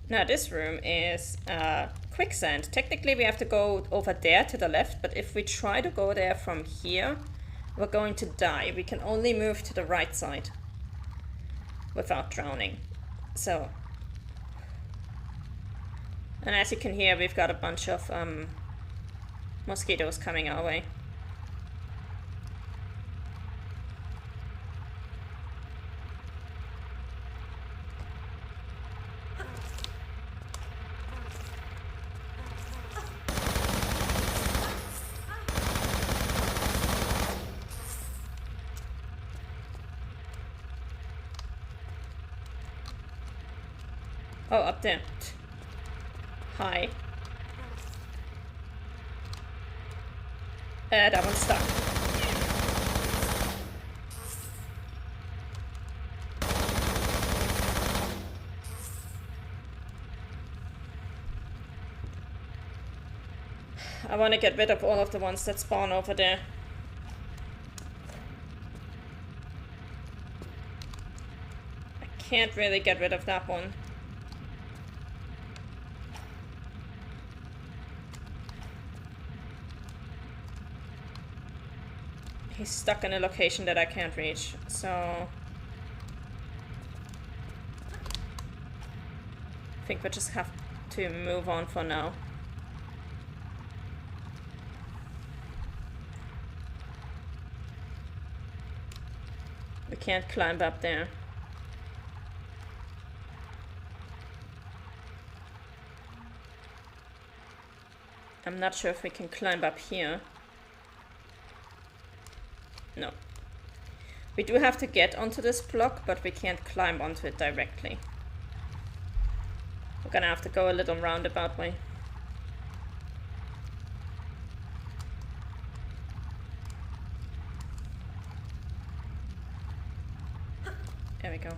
Now this room is quicksand. Technically we have to go over there to the left, but if we try to go there from here, we're going to die. We can only move to the right side without drowning. So, and as you can hear, we've got a bunch of mosquitoes coming our way. Oh, up there. Hi. That one's stuck. I want to get rid of all of the ones that spawn over there. I can't really get rid of that one. He's stuck in a location that I can't reach, so I think we just have to move on for now. We can't climb up there. I'm not sure if we can climb up here. No. We do have to get onto this block, but we can't climb onto it directly. We're gonna have to go a little roundabout way. There we go.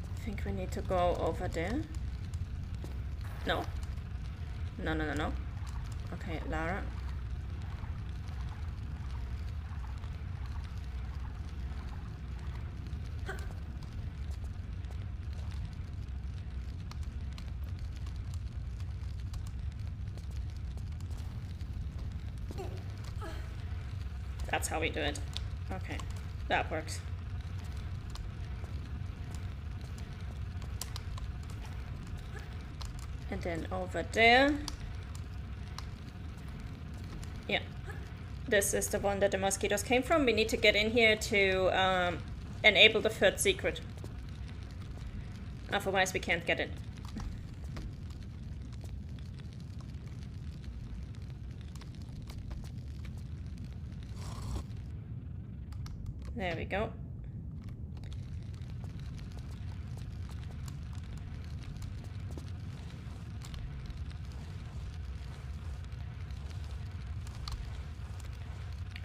I think we need to go over there. No. No, no, no, no. Okay, Lara. That's how we do it. Okay, that works. And then over there. Yeah. This is the one that the mosquitoes came from. We need to get in here to enable the third secret. Otherwise we can't get it. There we go.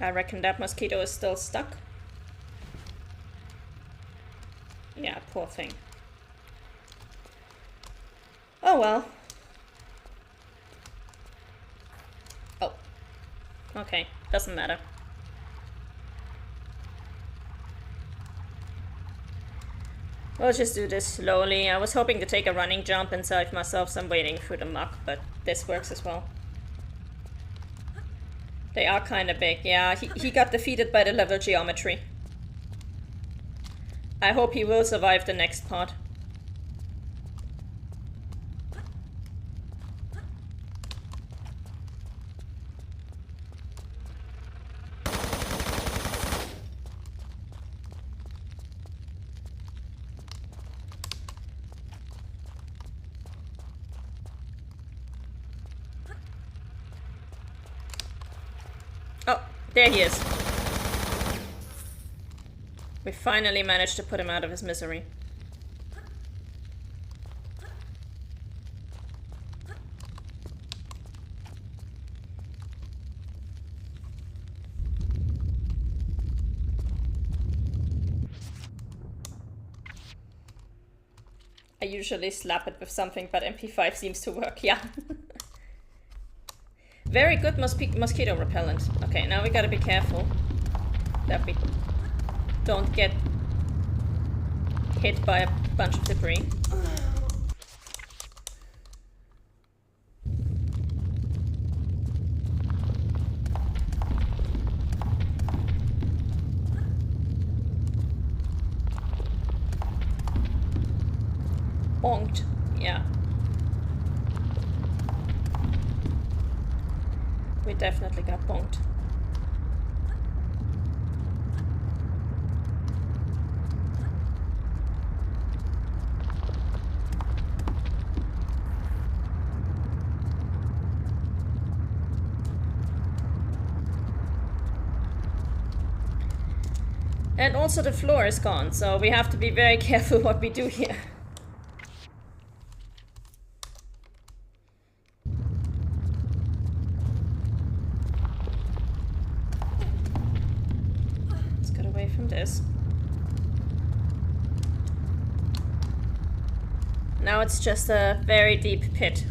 I reckon that mosquito is still stuck. Yeah, poor thing. Oh well. Oh. Okay, doesn't matter. We'll just do this slowly. I was hoping to take a running jump and save myself some wading through the muck, but this works as well. They are kind of big, yeah. He got defeated by the level geometry. I hope he will survive the next part. Oh, there he is. We finally managed to put him out of his misery. I usually slap it with something, but MP5 seems to work, yeah. Very good mosquito repellent. Okay, now we gotta be careful that we don't get hit by a bunch of debris. Bonked, yeah. We definitely got bonked. And also the floor is gone, so we have to be very careful what we do here. Let's get away from this. Now it's just a very deep pit.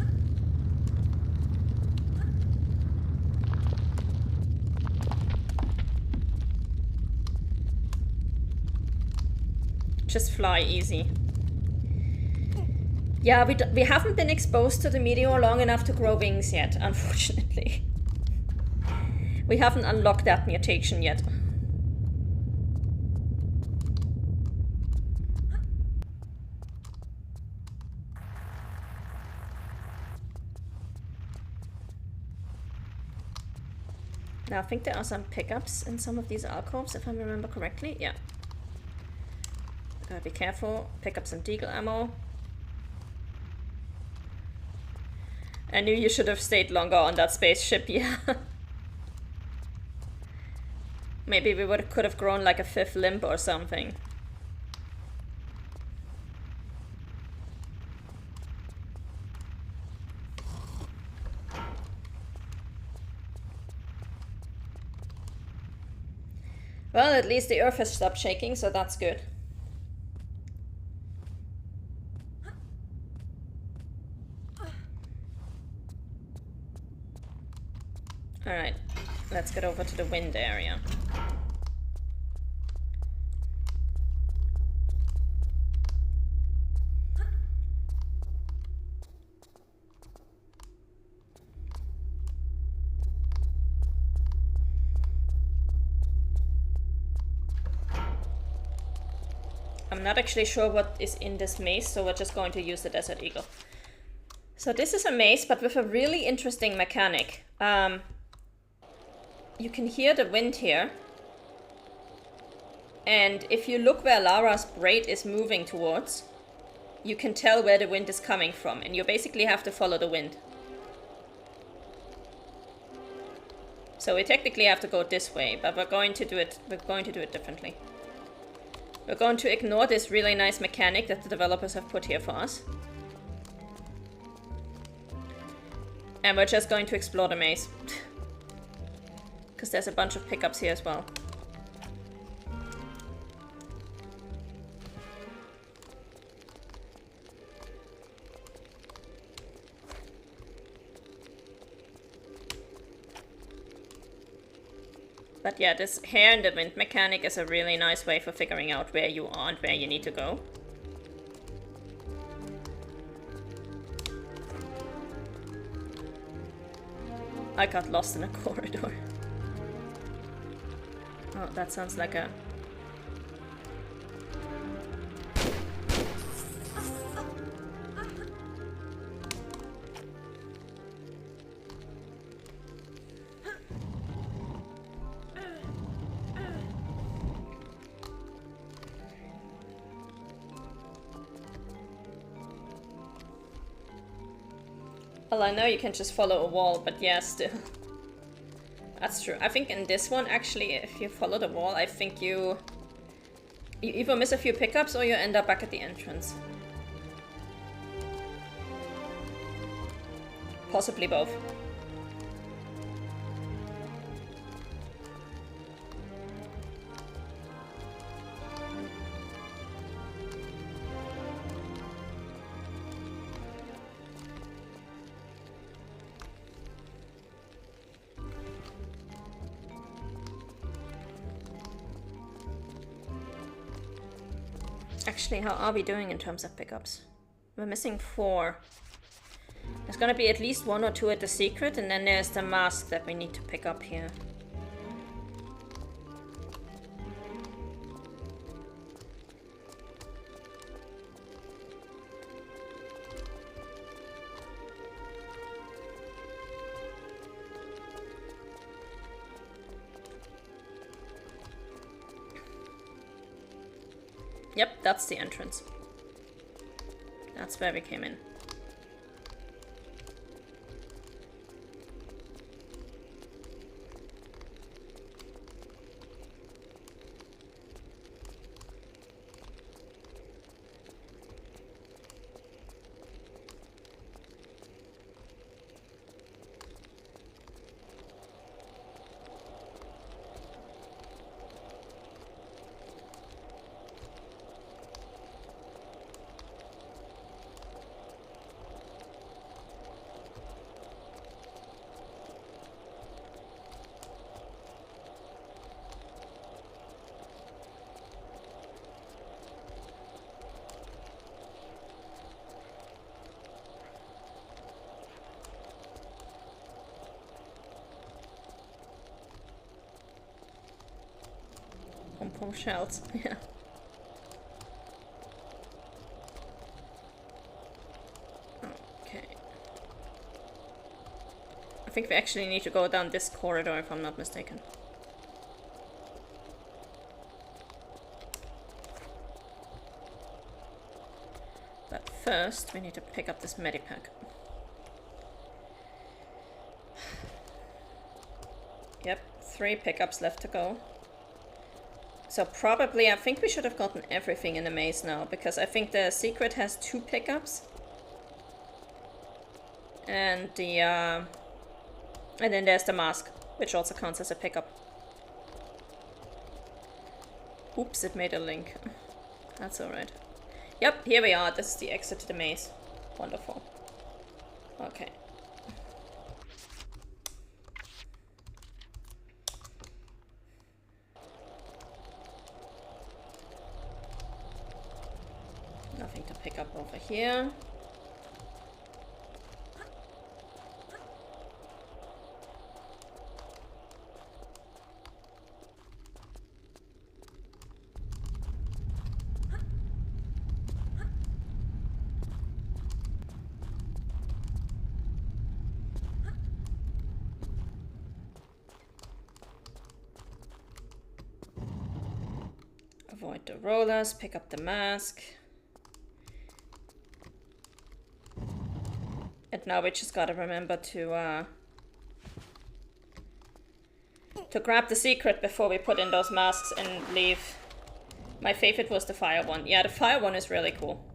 Just fly easy. Yeah, we haven't been exposed to the meteor long enough to grow wings yet, unfortunately. We haven't unlocked that mutation yet. Now I think there are some pickups in some of these alcoves, if I remember correctly. Yeah. Gotta be careful. Pick up some deagle ammo. I knew you should have stayed longer on that spaceship, yeah. Maybe we could have grown like a fifth limb or something. Well, at least the earth has stopped shaking, so that's good. Alright, let's get over to the wind area. I'm not actually sure what is in this maze, so we're just going to use the Desert Eagle. So this is a maze, but with a really interesting mechanic. You can hear the wind here. And if you look where Lara's braid is moving towards, you can tell where the wind is coming from, and you basically have to follow the wind. So we technically have to go this way, but we're going to do it differently. We're going to ignore this really nice mechanic that the developers have put here for us. And we're just going to explore the maze. Because there's a bunch of pickups here as well. But yeah, this hair in the wind mechanic is a really nice way for figuring out where you are and where you need to go. I got lost in a corridor. Oh, that sounds like a... Well, I know you can just follow a wall, but yeah, still. That's true. I think in this one, actually, if you follow the wall, I think you either miss a few pickups or you end up back at the entrance. Possibly both. Actually, how are we doing in terms of pickups? We're missing 4. There's gonna be at least 1 or 2 at the secret, and then there's the mask that we need to pick up here. Yep, that's the entrance. That's where we came in. Pom-pom shells, yeah. Okay. I think we actually need to go down this corridor if I'm not mistaken. But first we need to pick up this medipack. Yep, 3 pickups left to go. So probably, I think we should have gotten everything in the maze now, because I think the secret has 2 pickups. And the, and then there's the mask, which also counts as a pickup. Oops, it made a link. That's alright. Yep, here we are. This is the exit to the maze. Wonderful. Okay. Nothing to pick up over here. Avoid the rollers, pick up the mask. And now we just gotta remember to grab the secret before we put in those masks and leave. My favorite was the fire one. Yeah, the fire one is really cool.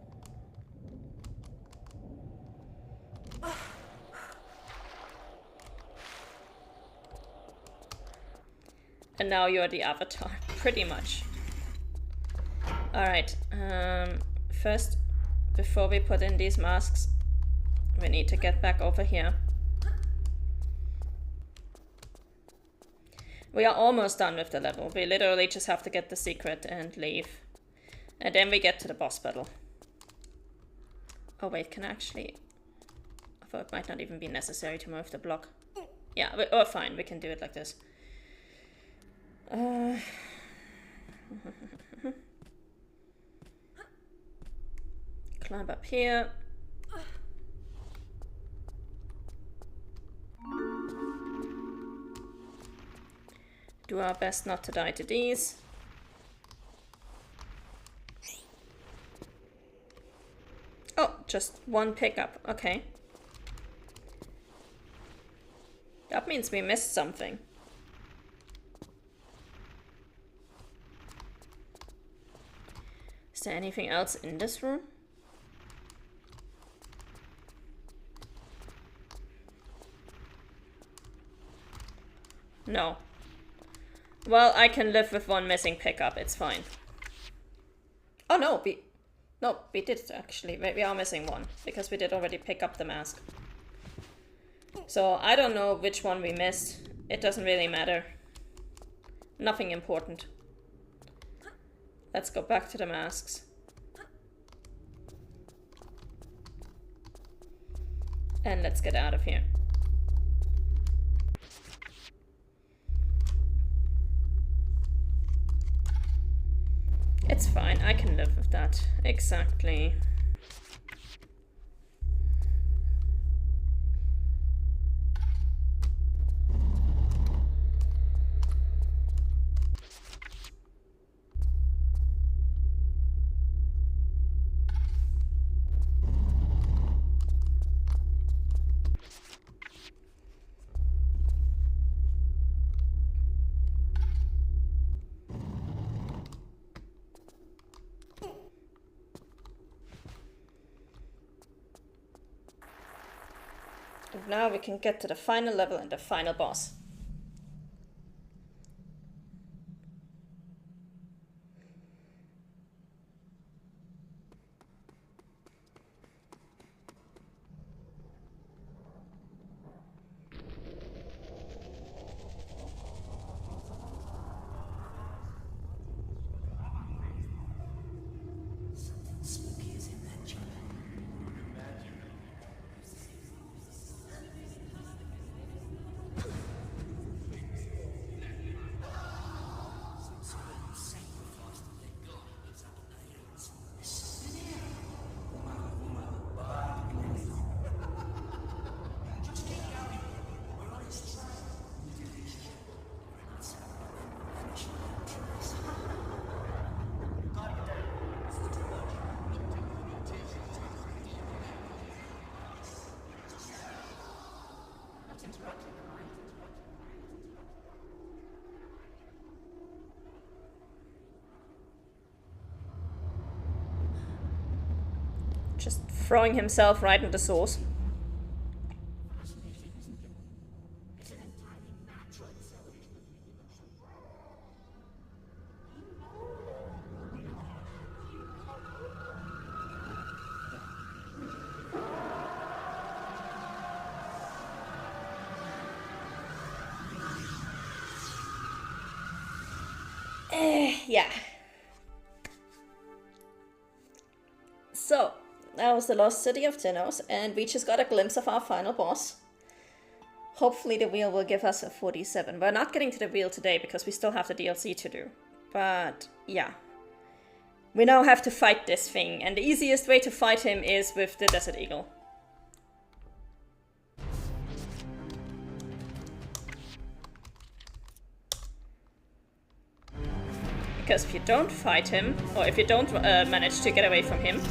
And now you're the avatar, pretty much. Alright, first, before we put in these masks, we need to get back over here. We are almost done with the level. We literally just have to get the secret and leave. And then we get to the boss battle. Oh wait, can I actually... I thought it might not even be necessary to move the block. Yeah, oh fine, we can do it like this. Climb up here. Do our best not to die to these. Oh, just 1 pickup. Okay. That means we missed something. Is there anything else in this room? No. Well, I can live with 1 missing pickup. It's fine. Oh no, we did actually. We are missing 1 because we did already pick up the mask. So I don't know which one we missed. It doesn't really matter. Nothing important. Let's go back to the masks. And let's get out of here. It's fine, I can live with that. Exactly. Now we can get to the final level and the final boss. Just throwing himself right into the source. Yeah. So, that was the Lost City of Tinnos, and we just got a glimpse of our final boss. Hopefully the wheel will give us a 47. We're not getting to the wheel today because we still have the DLC to do. But, yeah. We now have to fight this thing, and the easiest way to fight him is with the Desert Eagle. Because if you don't fight him, or if you don't manage to get away from him,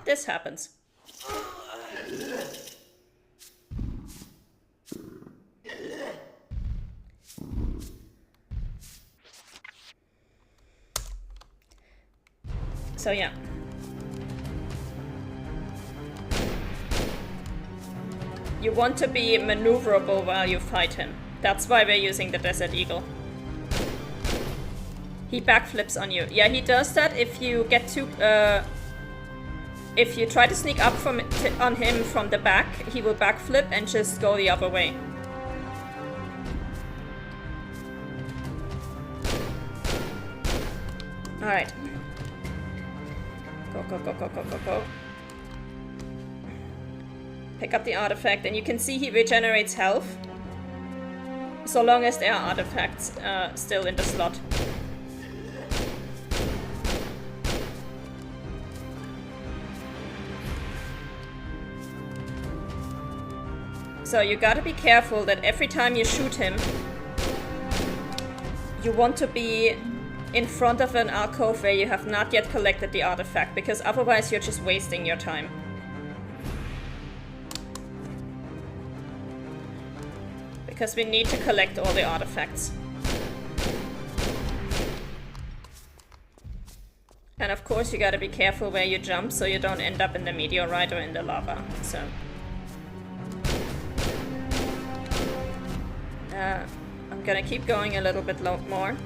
this happens. So yeah. You want to be maneuverable while you fight him. That's why we're using the Desert Eagle. He backflips on you. Yeah, he does that if you get too... if you try to sneak up on him from the back, he will backflip and just go the other way. Alright. Go, go, go, go, go, go, go. Pick up the artifact, and you can see he regenerates health. So long as there are artifacts still in the slot. So you gotta be careful that every time you shoot him, you want to be in front of an alcove where you have not yet collected the artifact, because otherwise you're just wasting your time. Because we need to collect all the artifacts. And of course you gotta be careful where you jump so you don't end up in the meteorite or in the lava. So I'm gonna keep going a little bit more.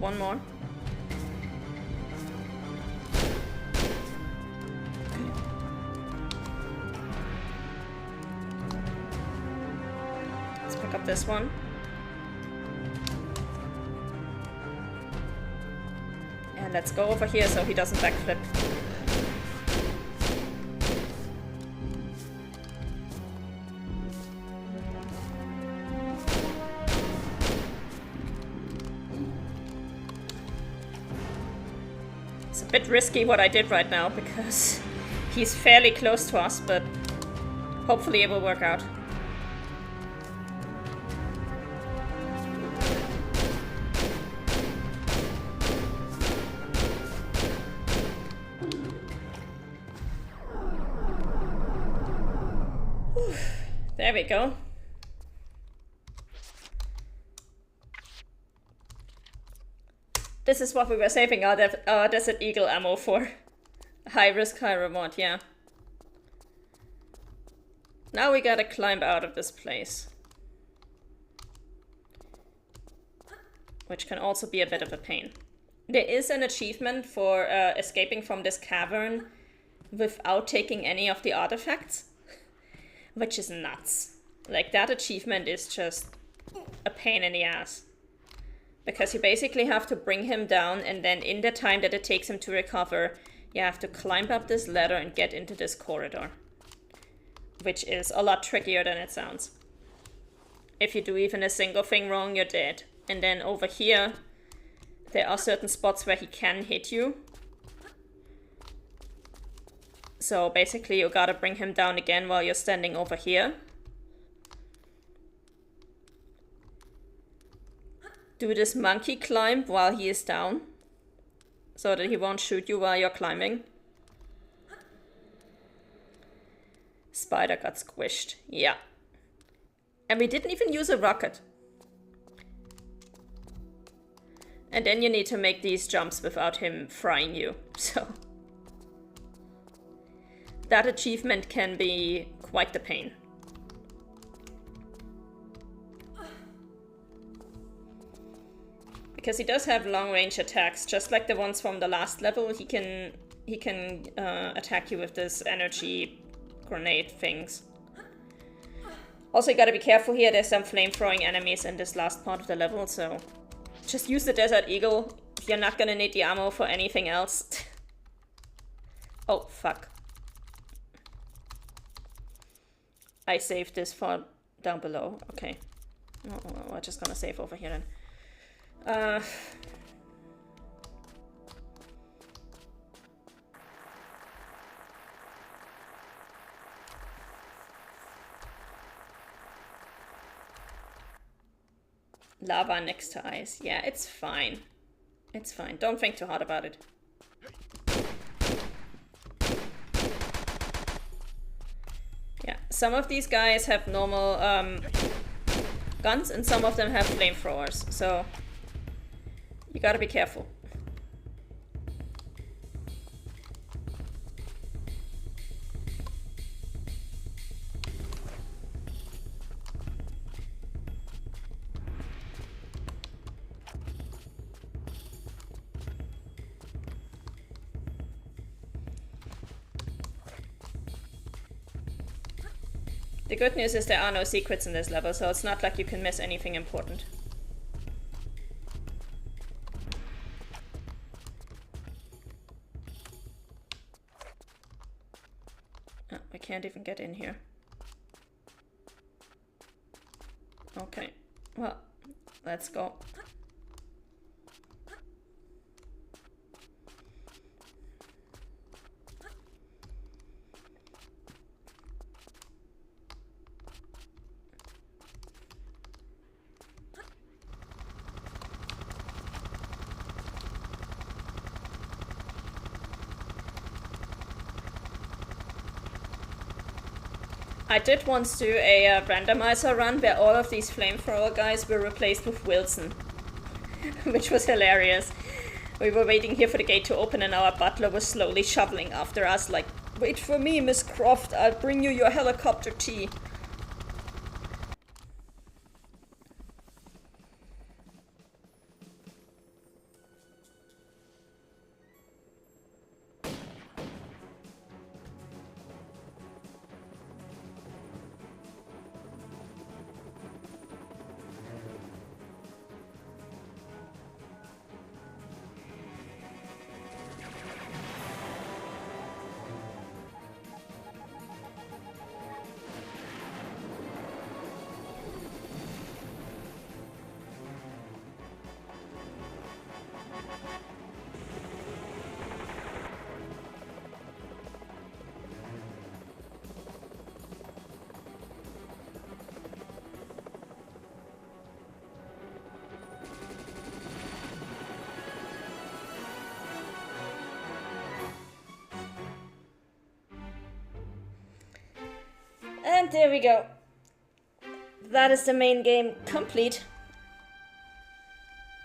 One more. Pick up this one. And let's go over here so he doesn't backflip. bit risky what I did right now because he's fairly close to us, but hopefully it will work out. There we go. This is what we were saving our Desert Eagle ammo for. High risk, high reward, yeah. Now we gotta climb out of this place. Which can also be a bit of a pain. There is an achievement for escaping from this cavern without taking any of the artifacts. Which is nuts. Like, that achievement is just a pain in the ass. Because you basically have to bring him down, and then in the time that it takes him to recover, you have to climb up this ladder and get into this corridor. Which is a lot trickier than it sounds. If you do even a single thing wrong, you're dead. And then over here, there are certain spots where he can hit you. So basically you gotta bring him down again while you're standing over here. Do this monkey climb while he is down, so that he won't shoot you while you're climbing. Spider got squished, yeah. And we didn't even use a rocket. And then you need to make these jumps without him frying you, so... That achievement can be quite the pain. Because he does have long-range attacks, just like the ones from the last level. He can attack you with this energy grenade things. Also, you gotta be careful here. There's some flame-throwing enemies in this last part of the level, so just use the Desert Eagle. You're not gonna need the ammo for anything else. Oh, fuck. I saved this for down below. Okay. Oh, we're just gonna save over here then. Lava next to ice. Yeah, it's fine. It's fine. Don't think too hard about it. Yeah, some of these guys have normal guns and some of them have flamethrowers, so you gotta be careful. The good news is there are no secrets in this level, so it's not like you can miss anything important. Oh, I can't even get in here. Okay, well, let's go. I did once do a randomizer run where all of these flamethrower guys were replaced with Wilson, which was hilarious. We were waiting here for the gate to open and our butler was slowly shoveling after us like, "Wait for me, Miss Croft, I'll bring you your helicopter tea." And there we go. That is the main game complete.